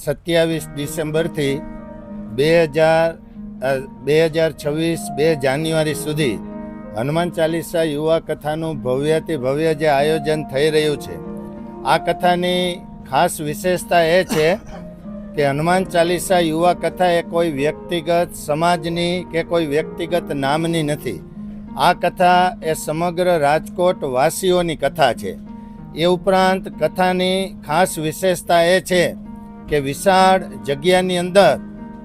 27 ડિસેમ્બરથી 2026 2 જાન્યુઆરી સુધી હનુમાન ચાલીસા યુવા કથાનું ભવ્યથી ભવ્ય જે આયોજન થઈ રહ્યું છે, આ કથાની ખાસ વિશેષતા એ છે કે હનુમાન ચાલીસા યુવા કથા એ કોઈ વ્યક્તિગત સમાજની કે કોઈ વ્યક્તિગત નામની નથી. આ કથા એ સમગ્ર રાજકોટ વાસીઓની કથા છે. એ ઉપરાંત કથાની ખાસ વિશેષતા એ છે કે વિશાળ જગ્યાની અંદર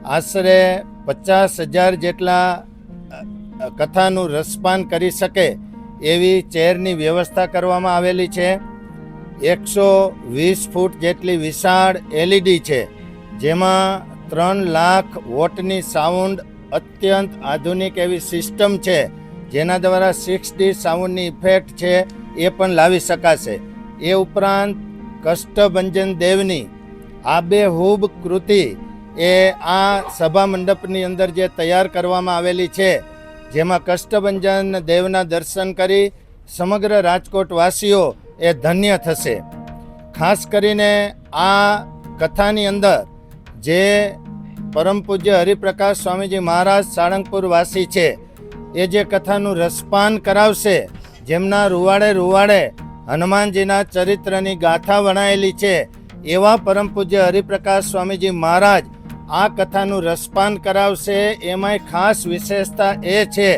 આશરે 50,000 જેટલા કથાનું રસપાન કરી શકે એવી ચેરની વ્યવસ્થા કરવામાં આવેલી છે. 120 ફૂટ જેટલી વિશાળ LED છે, જેમાં 3 લાખ વોટની સાઉન્ડ અત્યંત આધુનિક એવી સિસ્ટમ છે, જેના દ્વારા 6D સાઉન્ડની ઇફેક્ટ છે એ પણ લાવી શકાશે. એ ઉપરાંત કષ્ટભંજન દેવની આબેહૂબ કૃતિ એ આ સભા મંડપની અંદર જે તૈયાર કરવામાં આવેલી છે, જેમાં કષ્ટભંજન દેવના દર્શન કરી સમગ્ર રાજકોટવાસીઓ એ ધન્ય થશે. ખાસ કરીને આ કથાની અંદર જે પરમ પૂજ્ય હરિપ્રકાશ સ્વામીજી મહારાજ સાળંગપુર વાસી છે, એ જે કથાનું રસપાન કરાવશે, જેમના રૂવાડે હનુમાનજીના ચરિત્રની ગાથા વણાયેલી છે, એવા પરમ પૂજ્ય હરિપ્રકાશ સ્વામીજી મહારાજ આ કથાનું રસપાન કરાવશે. એમાંય ખાસ વિશેષતા એ છે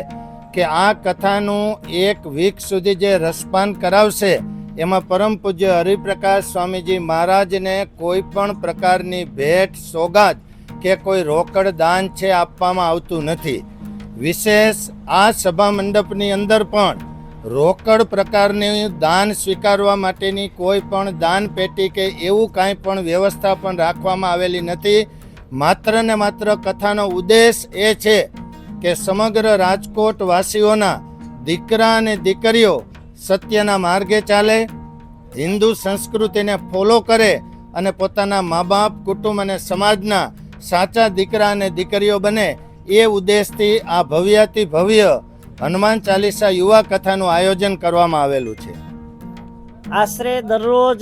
કે આ કથાનું 1 વીક સુધી જે રસપાન કરાવશે, એમાં પરમ પૂજ્ય હરિપ્રકાશ સ્વામીજી મહારાજને કોઈ પણ પ્રકારની ભેટ સોગાદ કે કોઈ રોકડ દાન છે આપવામાં આવતું નથી. વિશેષ આ સભા મંડપની અંદર પણ રોકડ પ્રકારની દાન સ્વીકારવા માટેની કોઈ પણ દાન પેટી કે એવું કાંઈ પણ વ્યવસ્થા પણ રાખવામાં આવેલી નથી. માત્ર ને માત્ર કથાનો ઉદ્દેશ એ છે કે સમગ્ર રાજકોટ વાસીઓના દીકરા અને દીકરીઓ સત્યના માર્ગે ચાલે, હિન્દુ સંસ્કૃતિને ફોલો કરે અને પોતાના મા બાપ, કુટુંબ અને સમાજના સાચા દીકરા અને દીકરીઓ બને, એ ઉદ્દેશથી આ ભવ્યાતિ ભવ્ય હનુમાન ચાલીસા યુવા કથાનું આયોજન કરવામાં આવેલું છે. આશરે દરરોજ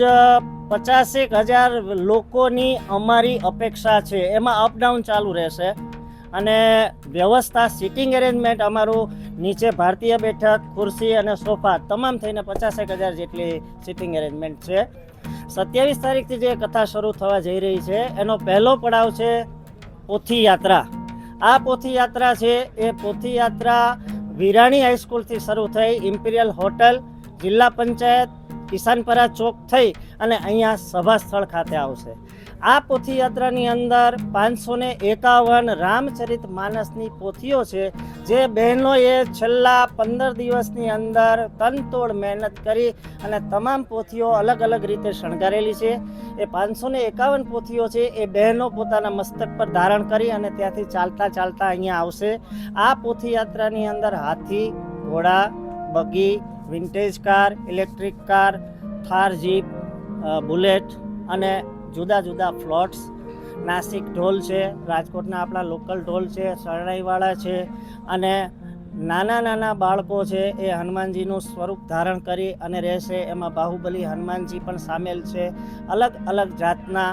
50,000 લોકોની અમારી અપેક્ષા છે. એમાં અપડાઉન ચાલુ રહેશે અને વ્યવસ્થા સિટિંગ એરેન્જમેન્ટ અમારું નીચે ભારતીય બેઠક, ખુરશી અને સોફા તમામ થઈને 50,000 જેટલી સિટિંગ એરેન્જમેન્ટ છે. 27 તારીખથી જે કથા શરૂ થવા જઈ રહી છે, એનો પહેલો પડાવ છે પોથી યાત્રા. આ પોથી યાત્રા છે એ પોથી યાત્રા વિરાણી હાઈસ્કૂલથી શરૂ થઈ ઇમ્પિરિયલ હોટલ, જિલ્લા પંચાયત, કિસાનપરા ચોક થઈ અને અહીંયા સભા સ્થળ ખાતે આવશે. આ પોથી યાત્રાની અંદર 551 રામચરિત માનસની પોથીઓ છે, જે બહેનોએ છેલ્લા 15 દિવસની અંદર તનતોડ મહેનત કરી અને તમામ પોથીઓ અલગ અલગ રીતે શણગારેલી છે. એ 551 પોથીઓ છે એ બહેનો પોતાના મસ્તક પર ધારણ કરી અને ત્યાંથી ચાલતા અહીંયા આવશે. આ પોથી યાત્રાની અંદર હાથી, ઘોડા, બગી, vintage car, electric car, Thar jeep, Bullet અને જુદા જુદા ફ્લોટ્સ, નાસિક ઢોલ છે, રાજકોટના આપણા લોકલ ઢોલ છે, શરણાઈવાળા છે અને નાના બાળકો છે એ હનુમાનજીનું સ્વરૂપ ધારણ કરી અને રહેશે. એમાં બાહુબલી હનુમાનજી પણ સામેલ છે. અલગ અલગ જાતના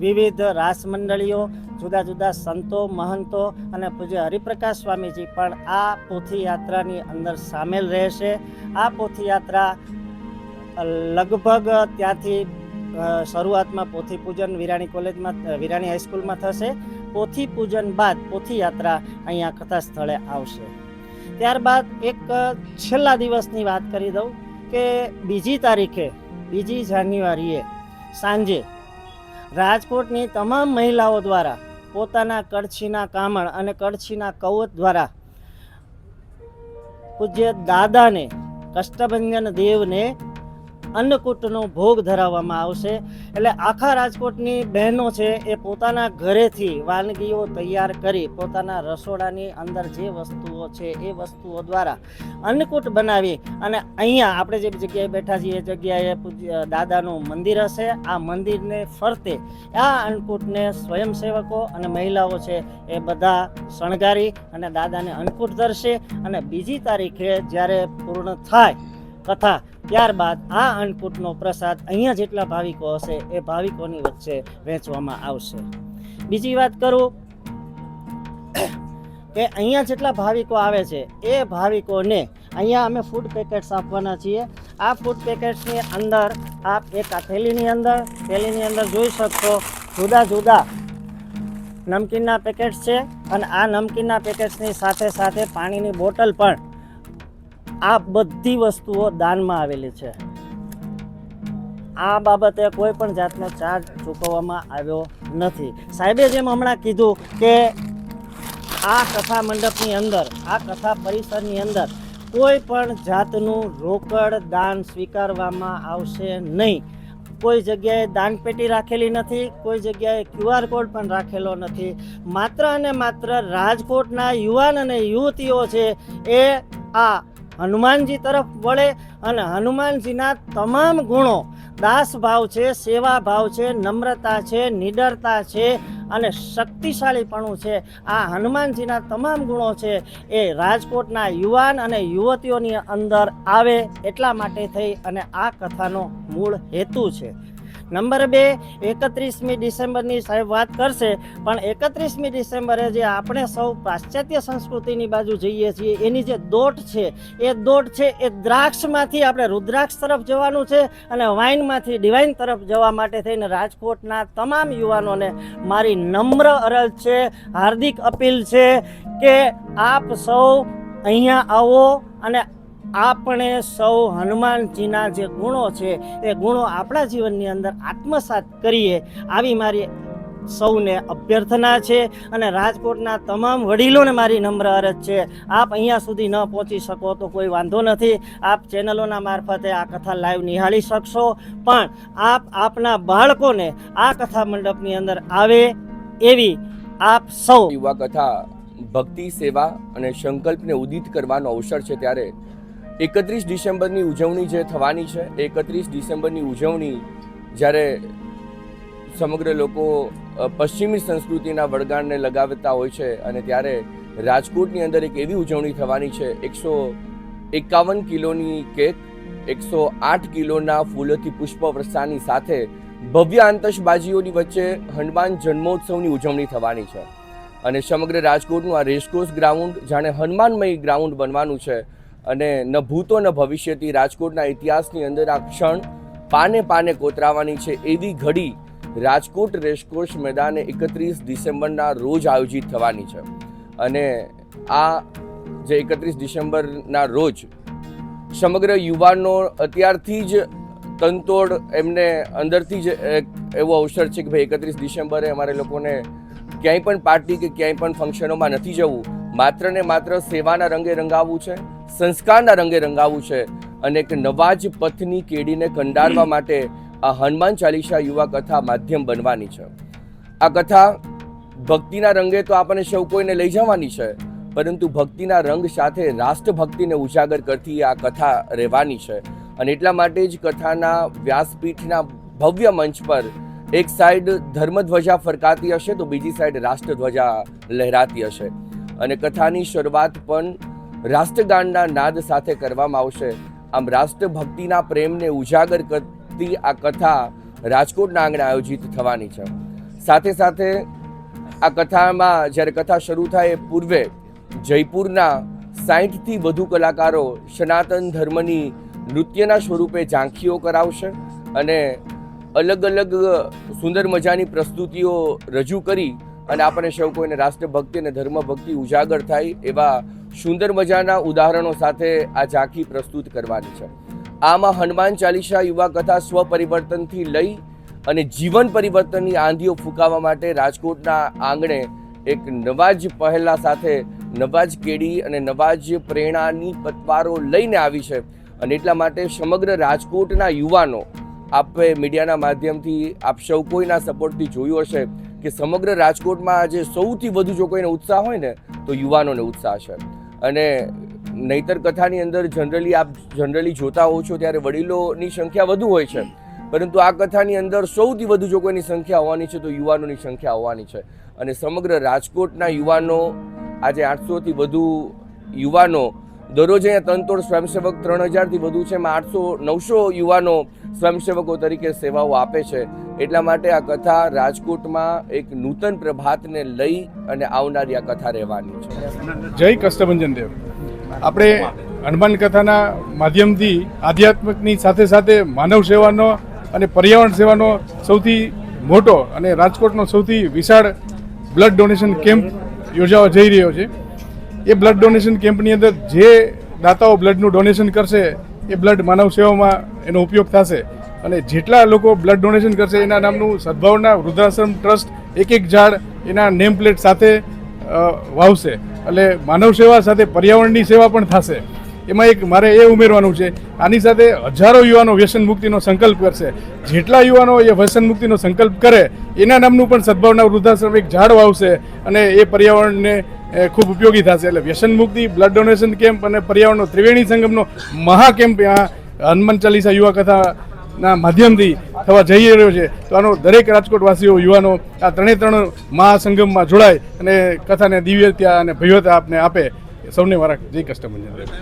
વિવિધ રાસ મંડળીઓ, જુદા જુદા સંતો, મહંતો અને પૂજ્ય હરિપ્રકાશ સ્વામીજી પણ આ પોથી યાત્રાની અંદર સામેલ રહેશે. આ પોથી યાત્રા લગભગ ત્યાંથી શરૂઆતમાં પોથી પૂજન વિરાણી કોલેજમાં, વિરાણી હાઈસ્કૂલમાં થશે. પોથી પૂજન બાદ પોથી યાત્રા અહીંયા કથા સ્થળે આવશે. ત્યારબાદ એક છેલ્લા દિવસની વાત કરી દઉં કે 2 તારીખે 2 જાન્યુઆરીએ સાંજે રાજકોટની તમામ મહિલાઓ દ્વારા પોતાના કળછીના કામણ અને કળછીના કવચ દ્વારા પૂજ્ય દાદાને, કષ્ટભંજન દેવને અન્નકૂટનો ભોગ ધરાવવામાં આવશે. એટલે આખા રાજકોટની બહેનો છે એ પોતાના ઘરેથી વાનગીઓ તૈયાર કરી પોતાના રસોડાની અંદર જે વસ્તુઓ છે એ વસ્તુઓ દ્વારા અન્નકૂટ બનાવી અને અહીંયા આપણે જે જગ્યાએ બેઠા છીએ એ જગ્યાએ પૂજ્ય દાદાનું મંદિર હશે. આ મંદિરને ફરતે આ અન્નકૂટને સ્વયંસેવકો અને મહિલાઓ છે એ બધા શણગારી અને દાદાને અન્નકૂટ ધરશે અને 2 તારીખે જ્યારે પૂર્ણ થાય કથા ત્યારબાદ આ અન્નકૂટનો પ્રસાદ અહીંયા જેટલા ભાવિકો હશે એ ભાવિકોની વચ્ચે વહેંચવામાં આવશે. બીજી વાત કરું કે અહીંયા જેટલા ભાવિકો આવે છે એ ભાવિકોને અહીંયા અમે ફૂડ પેકેટ્સ આપવાના છીએ. આ ફૂડ પેકેટ્સની અંદર આપ એક આ થેલીની અંદર જોઈ શકશો જુદા જુદા નમકીનના પેકેટ્સ છે અને આ નમકીનના પેકેટ્સની સાથે સાથે પાણીની બોટલ પણ આ બધી વસ્તુઓ દાનમાં આવેલી છે. આ બાબતે કોઈ પણ જાતનો ચાર્જ ચૂકવવામાં આવ્યો નથી. સાહેબે જેમ હમણાં કીધું કે આ કથા મંડપની અંદર આ કથા પરિસરની અંદર કોઈ પણ જાતનું રોકડ દાન સ્વીકારવામાં આવશે નહીં. કોઈ જગ્યાએ દાનપેટી રાખેલી નથી, કોઈ જગ્યાએ QR કોડ પણ રાખેલો નથી. માત્ર અને માત્ર રાજકોટના યુવાન અને યુવતીઓ છે એ આ હનુમાનજી તરફ વળે અને હનુમાનજીના તમામ ગુણો દાસ ભાવ છે, સેવા ભાવ છે, નમ્રતા છે, નિડરતા છે અને શક્તિશાળીપણું છે. આ હનુમાનજીના તમામ ગુણો છે એ રાજકોટના યુવાન અને યુવતીઓની અંદર આવે એટલા માટે થઈ અને આ કથાનો મૂળ હેતુ છે. નંબર 2, 31મી ડિસેમ્બરની સાહેબ વાત કરશે, પણ 31મી ડિસેમ્બરે જે આપણે સૌ પાશ્ચાત્ય સંસ્કૃતિની બાજુ જઈએ છીએ એની જે દોટ છે એ દ્રાક્ષમાંથી આપણે રુદ્રાક્ષ તરફ જવાનું છે અને વાઇનમાંથી ડિવાઇન તરફ જવા માટે થઈને રાજકોટના તમામ યુવાનોને મારી નમ્ર અરજ છે, હાર્દિક અપીલ છે કે આપ સૌ અહીંયા આવો અને આપણે સૌ હનુમાનજીના જે ગુણો છે એ ગુણો આપણા જીવનની અંદર આત્મસાત કરીએ આવી મારી સૌને અભ્યર્થના છે. અને રાજકોટના તમામ વડીલોને મારી નમ્ર અરજ છે, આપ અહીંયા સુધી ન પહોંચી શકો તો કોઈ વાંધો નથી, આપ ચેનલોના મારફતે આ કથા લાઈવ નિહાળી શકશો, પણ આપ આપના બાળકોને આ કથા મંડપની અંદર આવે એવી આપ સૌ યુવા કથા ભક્તિ, સેવા અને સંકલ્પને ઉદિત કરવાનો અવસર છે. ત્યારે 31 ડિસેમ્બરની ઉજવણી જે થવાની છે, 31 ડિસેમ્બરની ઉજવણી જ્યારે સમગ્ર લોકો પશ્ચિમી સંસ્કૃતિના વળગાણને લગાવતા હોય છે અને ત્યારે રાજકોટની અંદર એક એવી ઉજવણી થવાની છે. 151 કિલોની કેક, 108 કિલોના ફૂલોથી પુષ્પ વર્ષાની સાથે ભવ્ય આતશબાજીઓની વચ્ચે હનુમાન જન્મોત્સવની ઉજવણી થવાની છે. અને સમગ્ર રાજકોટનું આ રેસકોર્સ ગ્રાઉન્ડ જાણે હનુમાનમય ગ્રાઉન્ડ બનવાનું છે. અને ન ભૂતો ન ભવિષ્યથી રાજકોટના ઇતિહાસની અંદર આ ક્ષણ પાને પાને કોતરાવાની છે. એવી ઘડી રાજકોટ રેસકોર્સ મેદાને 31 ડિસેમ્બરના રોજ આયોજિત થવાની છે. અને આ જે 31 ડિસેમ્બરના રોજ સમગ્ર યુવાનો અત્યારથી જ તનતોડ એમને અંદરથી જ એવો અવસર છે કે ભાઈ 31 ડિસેમ્બરે અમારે લોકોને ક્યાંય પણ પાર્ટી કે ક્યાંય પણ ફંક્શનોમાં નથી જવું, માત્ર ને માત્ર સેવાના રંગે રંગાવવું છે, સંસ્કારના રંગે રંગાવવું છે અને એક નવા જ પથની કેડીને કંડારવા માટે આ હનુમાન ચાલીસા યુવા કથા માધ્યમ બનવાની છે. આ કથા ભક્તિના રંગે તો આપણને સૌ કોઈને લઈ જવાની છે, પરંતુ ભક્તિના રંગ સાથે રાષ્ટ્રભક્તિને ઉજાગર કરતી આ કથા રહેવાની છે. અને એટલા માટે જ કથાના વ્યાસપીઠના ભવ્ય મંચ પર એક સાઈડ ધર્મધ્વજા ફરકાતી હશે તો બીજી સાઈડ રાષ્ટ્રધ્વજા લહેરાતી હશે. અને કથાની શરૂઆત પણ રાષ્ટ્રગાનના નાદ સાથે કરવામાં આવશે. આમ રાષ્ટ્રભક્તિના પ્રેમને ઉજાગર કરતી આ કથા રાજકોટના આંગણે આયોજિત થવાની છે. સાથે સાથે આ કથામાં જ્યારે કથા શરૂ થાય એ પૂર્વે જયપુરના 60થી વધુ કલાકારો સનાતન ધર્મની નૃત્યના સ્વરૂપે ઝાંખીઓ કરાવશે અને અલગ અલગ સુંદર મજાની પ્રસ્તુતિઓ રજૂ કરી અને આપણે સૌ કોઈને રાષ્ટ્રભક્તિ અને ધર્મભક્તિ ઉજાગર થાય એવા સુંદર મજાના ઉદાહરણો સાથે આ ઝાંખી પ્રસ્તુત કરવાની છે. આમાં હનુમાન ચાલીસા યુવા કથા સ્વપરિવર્તનથી લઈ અને જીવન પરિવર્તનની આંધીઓ ફૂંકાવવા માટે રાજકોટના આંગણે એક નવા જ પહેલા સાથે નવા જ કેડી અને નવા જ પ્રેરણાની પતવારો લઈને આવી છે. અને એટલા માટે સમગ્ર રાજકોટના યુવાનો, આપે મીડિયાના માધ્યમથી આપ સૌ કોઈના સપોર્ટથી જોયું હશે કે સમગ્ર રાજકોટમાં આજે સૌથી વધુ જો કોઈને ઉત્સાહ હોય ને તો યુવાનોને ઉત્સાહ છે. અને નહીતર કથાની અંદર જનરલી જોતા હો છો ત્યારે વડીલોની સંખ્યા વધુ હોય છે, પરંતુ આ કથાની અંદર સૌથી વધુ જો કોઈની સંખ્યા હોવાની છે તો યુવાનોની સંખ્યા હોવાની છે. અને સમગ્ર રાજકોટના યુવાનો આજે 800થી વધુ યુવાનો દરરોજ અહીંયા તનતોડ સ્વયંસેવક 3000થી વધુ છે, એમાં 800-900 યુવાનો સ્વયંસેવકો તરીકે સેવાઓ આપે છે. એટલા માટે આ કથા રાજકોટમાં એક નૂતન પ્રભાતને લઈ અને આવનારી આ કથા રહેવાની છે. જય કષ્ટભંજન દેવ. આપણે હનુમાન કથાના માધ્યમથી આધ્યાત્મિકની સાથે સાથે માનવ સેવાનો અને પર્યાવરણ સેવાનો સૌથી મોટો અને રાજકોટનો સૌથી વિશાળ બ્લડ ડોનેશન કેમ્પ યોજાવા જઈ રહ્યો છે. એ બ્લડ ડોનેશન કેમ્પની અંદર જે દાતાઓ બ્લડનું ડોનેશન કરશે એ બ્લડ માનવ સેવામાં એનો ઉપયોગ થશે. અને જેટલા લોકો બ્લડ ડોનેશન કરશે એના નામનું સદભાવના વૃદ્ધાશ્રમ ટ્રસ્ટ એક ઝાડ એના નેમ પ્લેટ સાથે વાવશે. એટલે માનવ સેવા સાથે પર્યાવરણની સેવા પણ થશે. એમાં એક મારે એ ઉમેરવાનું છે, આની સાથે હજારો યુવાનો વ્યસન મુક્તિનો સંકલ્પ કરશે. જેટલા યુવાનો એ વ્યસન મુક્તિનો સંકલ્પ કરે એના નામનું પણ સદભાવના વૃદ્ધાશ્રમ એક ઝાડ વાવશે અને એ પર્યાવરણને ખૂબ ઉપયોગી થશે. એટલે વ્યસન મુક્તિ, બ્લડ ડોનેશન કેમ્પ અને પર્યાવરણનો ત્રિવેણી સંગમનો મહાકેમ્પ હનુમાન ચાલીસા યુવા કથાના માધ્યમથી થવા જઈ રહ્યો છે. તો આનો દરેક રાજકોટવાસીઓ યુવાનો આ ત્રણે મહાસંગમમાં જોડાય અને કથાને દિવ્યતા અને ભવ્યતા આપને આપે. સૌને મારા જય કષ્ટભંજન.